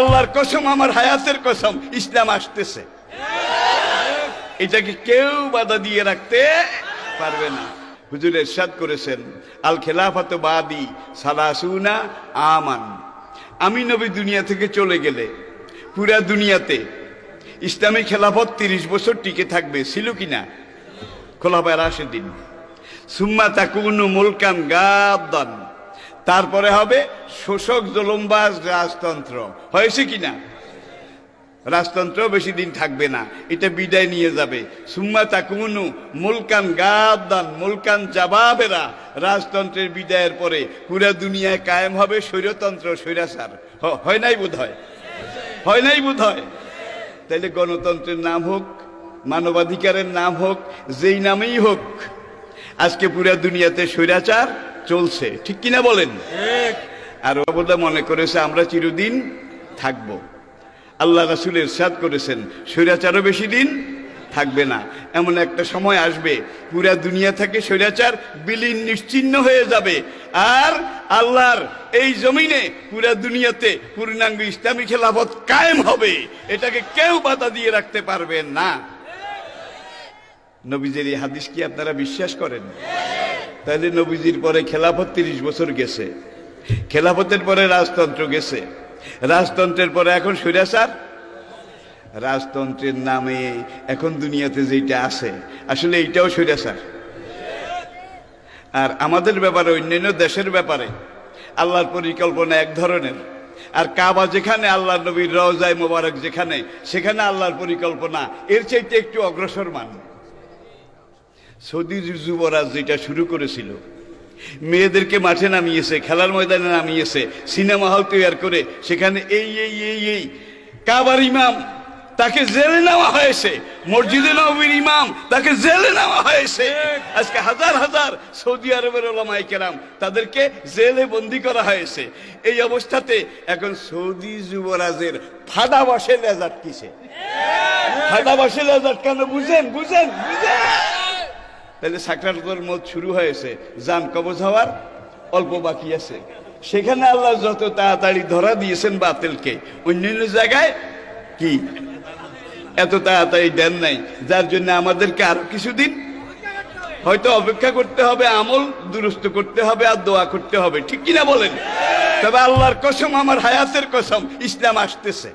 আল্লাহর কসম, আমার হায়াতের কসম, ইসলাম আসতেছে। এটাকে কেউ বাধা দিয়ে রাখতে পারবে না। হুজুর ইরশাদ করেছেন, আল খেলাফাতু বাদি সালাসুনা আমান। আমি নবী দুনিয়া থেকে চলে গেলে পুরা দুনিয়াতে ইসলামী খেলাফত 30 বছর টিকে থাকবে। ছিল কিনা? খোলাফায়ে রাশিদিন। সুম্মা তাকুনু মুলকান গাদ্দান। তারপরে হবে শোষক জুলুমবাজ রাজতন্ত্র। হয়েছে কিনা? রাজতন্ত্র বেশি দিন থাকবে না, এটা বিদায় নিয়ে যাবে। সুম্মা তাকুনু মুলকান গাদ্দান, মুলকান জাবাবেরা। রাজতন্ত্রের বিদায়ের পরে পুরা দুনিয়ায় কায়েম হবে স্বৈরতন্ত্র, স্বৈরাচার। হয় নাই বোধ হয়? হয় নাই বোধ হয়? তাইলে গণতন্ত্রের নাম হোক, মানবাধিকারের নাম হোক, যেই নামেই হোক, আজকে পুরা দুনিয়াতে স্বৈরাচার চলছে। ঠিক কিনা বলেন? আর ওরা মনে করেছে আমরা চিরদিন থাকব। আল্লাহ রাসূল ইরশাদ করেছেন, স্বৈরাচারও বেশি দিন থাকবে না। এমন একটা সময় আসবে পুরা দুনিয়া থেকে স্বৈরাচার বিলীন নিশ্চিহ্ন হয়ে যাবে, আর আল্লাহর এই জমিনে পুরা দুনিয়াতে পূর্ণাঙ্গ ইসলামী খেলাফত কায়েম হবে। এটাকে কেউ বাধা দিয়ে রাখতে পারবে না। নবীজির এই হাদিস কি আপনারা বিশ্বাস করেন? তাহলে নবীজির পরে খেলাফত 30 বছর গেছে, খেলাফতের পরে রাজতন্ত্র গেছে, রাজতন্ত্রের পরে এখন স্বৈরাচার। রাজতন্ত্রের নামে এখন দুনিয়াতে যেটা আছে আসলে এইটাও স্বৈরাচার। আর আমাদের ব্যাপারে, অন্যান্য দেশের ব্যাপারে আল্লাহর পরিকল্পনা এক ধরনের, আর কাবা যেখানে, আল্লাহর নবীর রওজায়ে মোবারক যেখানে, সেখানে আল্লাহর পরিকল্পনা এর চাইতে একটু অগ্রসর মান। সৌদি যুবরাজ যেটা শুরু করেছিল, মেয়েদেরকে মাঠে নামিয়েছে, খেলার ময়দানে নামিয়েছে, সিনেমা হল তৈরি করে সেখানে এই কাবার ইমাম তাকে জেলে নেওয়া হয়েছে, মসজিদে নববীর ইমাম তাকে জেলে নেওয়া হয়েছে। আজকে হাজার হাজার সৌদি আরবের ওলামায়ে কেরাম তাদেরকে জেলে বন্দী করা হয়েছে। এই অবস্থাতে এখন সৌদি যুবরাজের ফাঁদা বাসে লেজাট কিসে? ফাঁদা বাসে লেজাট কেন? বুঝেন বুঝেন বুঝেন? তাহলে সাকরাতুল মউত শুরু হয়েছে, জান কবজ হওয়ার অল্প বাকি আছে। সেখানে আল্লাহ যত তাড়াতাড়ি ধরা দিয়েছেন বাতিলকে, অন্যান্য জায়গায় কি এত তাড়াতাড়ি দেন নাই, যার জন্য আমাদেরকে আরো কিছুদিন হয়তো অপেক্ষা করতে হবে, আমল দুরুস্ত করতে হবে, আর দোয়া করতে হবে। ঠিক কিনা বলেন? তবে আল্লাহর কসম, আমার হায়াতের কসম, ইসলাম আসতেছে।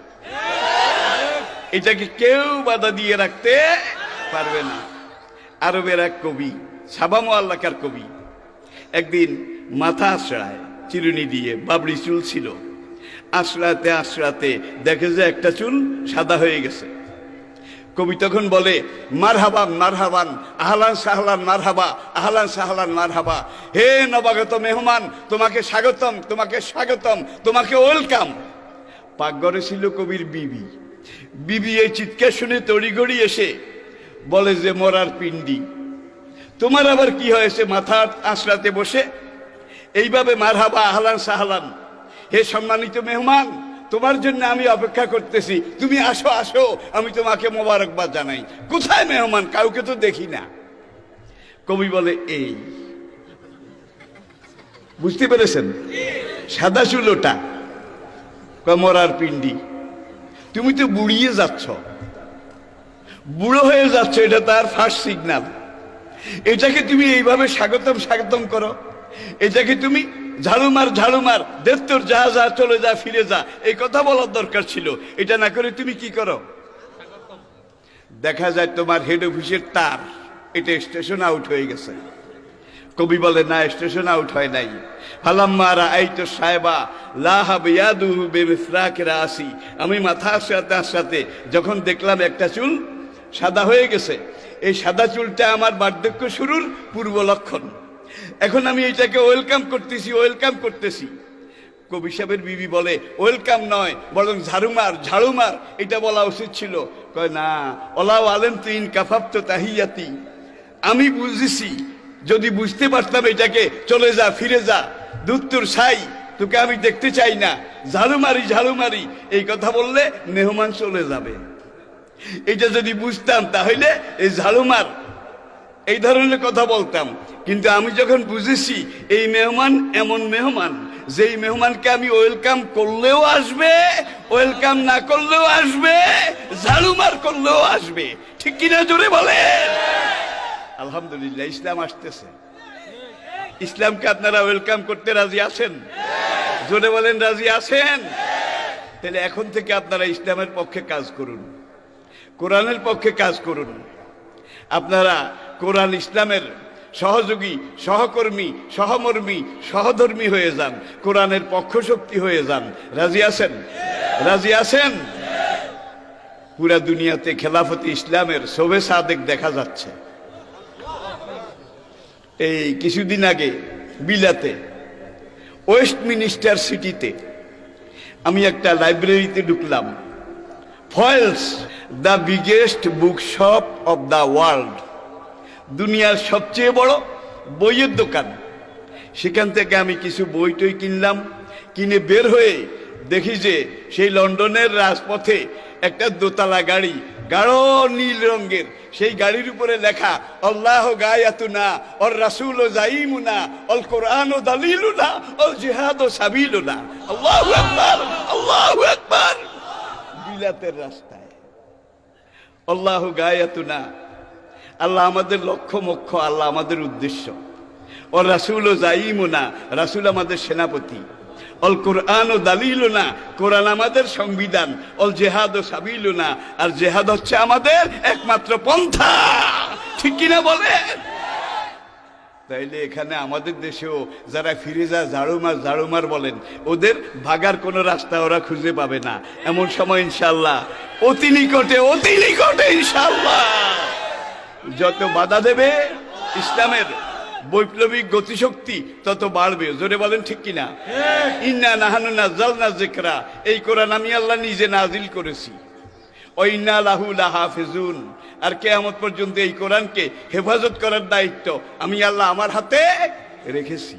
এটাকে কেউ বাধা দিয়ে রাখতে পারবে না। আরবের এক কবি, সাবা মুআল্লাকার কবি, একদিন মাথা আশ্রায় চিরুনি দিয়ে, বাবরি চুল ছিল, আশ্রাতে আশ্রাতে দেখে যে একটা চুল সাদা হয়ে গেছে। কবি তখন বলে, মারহাবান মারহাবান, আহলান সাহলান মারহাবা, আহলান সাহলান মারহাবা। হে নবাগত মেহমান, তোমাকে স্বাগতম, তোমাকে স্বাগতম, তোমাকে ওয়েলকাম। পাকঘরে ছিল কবির বিবি। বিবি এই চিৎকার শুনে তড়িঘড়ি এসে বলে যে, মরার পিণ্ডি, তোমার আবার কি হয়েছে মাথা আশ্রাতে বসে এইভাবে মারহাবা আহলান সাহলান? হে সম্মানিত মেহমান, তোমার জন্য আমি অপেক্ষা করতেছি, তুমি আসো আসো, আমি তোমাকে মোবারকবাদ জানাই। কোথায় মেহমান? কাউকে তো দেখি না। কবি বলে, এই বুঝতে পেরেছেন? সাদা চুল ওটা, মরার পিণ্ডি। তুমি তো বুড়িয়ে যাচ্ছ, বুড়ো হয়ে যাচ্ছ, এটা তার ফার্স্ট সিগন্যাল। এটাকে তুমি এইভাবে স্বাগতম স্বাগতম করো, এটাকে তুমি ঝাড়ুমার ঝাড়ুমার, দেড় যা যা চলে যা ফিরে যা, এই কথা বলার দরকার ছিল। এটা না করে তুমি কি করো? দেখা যায় তোমার হেড অফিসের তার, এটা স্টেশন আউট হয়ে গেছে। কবি বলে, না, স্টেশন আউট হয় নাই। ফালাম্মা রাআইতু সাহেবা লাহাব ইয়াদুহু বিমিসরাকি রাসি। আমি মাথা আশ্রাতে আশ্রাতে যখন দেখলাম একটা চুল সাদা হয়ে গেছে, এই সাদা চুলটা আমার বার্ধক্য শুরুর পূর্ব লক্ষণ। এখন আমি এটাকে ওয়েলকাম করতেছি, ওয়েলকাম করতেছি। কবি সাহেবের বিবি বলে, ওয়েলকাম নয়, বরং ঝাড়ুমার ঝাড়ুমার, এটা বলা উচিত ছিল। কয়, না, ওলাও আলেম তুইন কাফাফত তাহিয়াতি। আমি বুঝেছি, যদি বুঝতে পারতাম এটাকে চলে যা ফিরে যা, দুত্তুর সাই, তোকে আমি দেখতে চাই না, ঝাড়ুমারি ঝাড়ুমারি, এই কথা বললে মেহমান চলে যাবে। এটা যদি বুঝতাম তাহলে এই ঝাড়ুমার এই ধরনের কথা বলতাম। কিন্তু আমি যখন বুঝেছি এই মেহমান এমন মেহমান যেই মেহমানকে আমি ওয়েলকাম করলেও আসবে, ওয়েলকাম না করলেও আসবে, ঝাড়ু মার করলেও আসবে। ঠিক কিনা জোরে বলে? আলহামদুলিল্লাহ, ইসলাম আসতেছে। ইসলামকে আপনারা ওয়েলকাম করতে রাজি আছেন? জোরে বলেন, রাজি আছেন? তাহলে এখন থেকে আপনারা ইসলামের পক্ষে কাজ করুন, কোরআনের পক্ষে কাজ করুন। আপনারা কোরআন ইসলামের সহযোগী, সহকর্মী, সহমর্মী, সহধর্মী হয়ে যান, কোরআনের পক্ষ শক্তি হয়ে যান। রাজি আছেন? রাজি আছেন? পুরা দুনিয়াতে খেলাফতে ইসলামের শোভে সাদেক দেখা যাচ্ছে। এই কিছুদিন আগে বিলাতে ওয়েস্টমিনিস্টার সিটিতে আমি একটা লাইব্রেরিতে ঢুকলাম। Foils, the biggest book shop of the world, দুনিয়ার সবচেয়ে বড় বইয়ের দোকান। সেখান থেকে আমি কিছু বই টই কিনলাম। কিনে বের হয়ে দেখি যে সেই লন্ডনের রাজপথে একটা দোতলা গাড়ি, গাঢ় নীল রঙের, সেই গাড়ির উপরে লেখা আল্লাহ গায়াতুনা অর রাসূল জাইমুনা অল কোরআন ও দালিলুনা অল জিহাদ ও সাবিলুনা। আল্লাহু আকবার, আল্লাহু আকবার। বিলাতের রাস্তায় আল্লাহ গায়াতুনা, আল্লাহ আমাদের লক্ষ্য মোক্ষ, আল্লাহ আমাদের উদ্দেশ্য। ওর রাসূল ও জাইমুনা, রাসূল আমাদের সেনাপতি। অল কোরআন ও দালিলুনা, কোরআন আমাদের সংবিধান। অল জেহাদ ও সাবিলুনা, আর জেহাদ হচ্ছে আমাদের একমাত্র পন্থা। ঠিক কিনা বলে? তাইলে এখানে আমাদের দেশেও যারা ফিরে যায় ঝাড়ুমার বলেন, ওদের ভাগার কোনো রাস্তা ওরা খুঁজে পাবে না। এমন সময় ইনশাআল্লাহ অতি নিকটে, অতি নিকটে ইনশাআল্লাহ যত বাধা দেবে ইসলামের বৈপ্লবিক গতিশক্তি তত বাড়বে। জোরে বলেন ঠিক কিনা? ইন্না নাহানু নাযালনা যিকরা, এই কোরআন আমি আল্লাহ নিজে নাজিল করেছি। ও ইন্না লাহু লাহাফিজুন, আর কিয়ামত পর্যন্ত এই কোরআনকে হেফাজত করার দায়িত্ব আমি আল্লাহ আমার হাতে রেখেছি।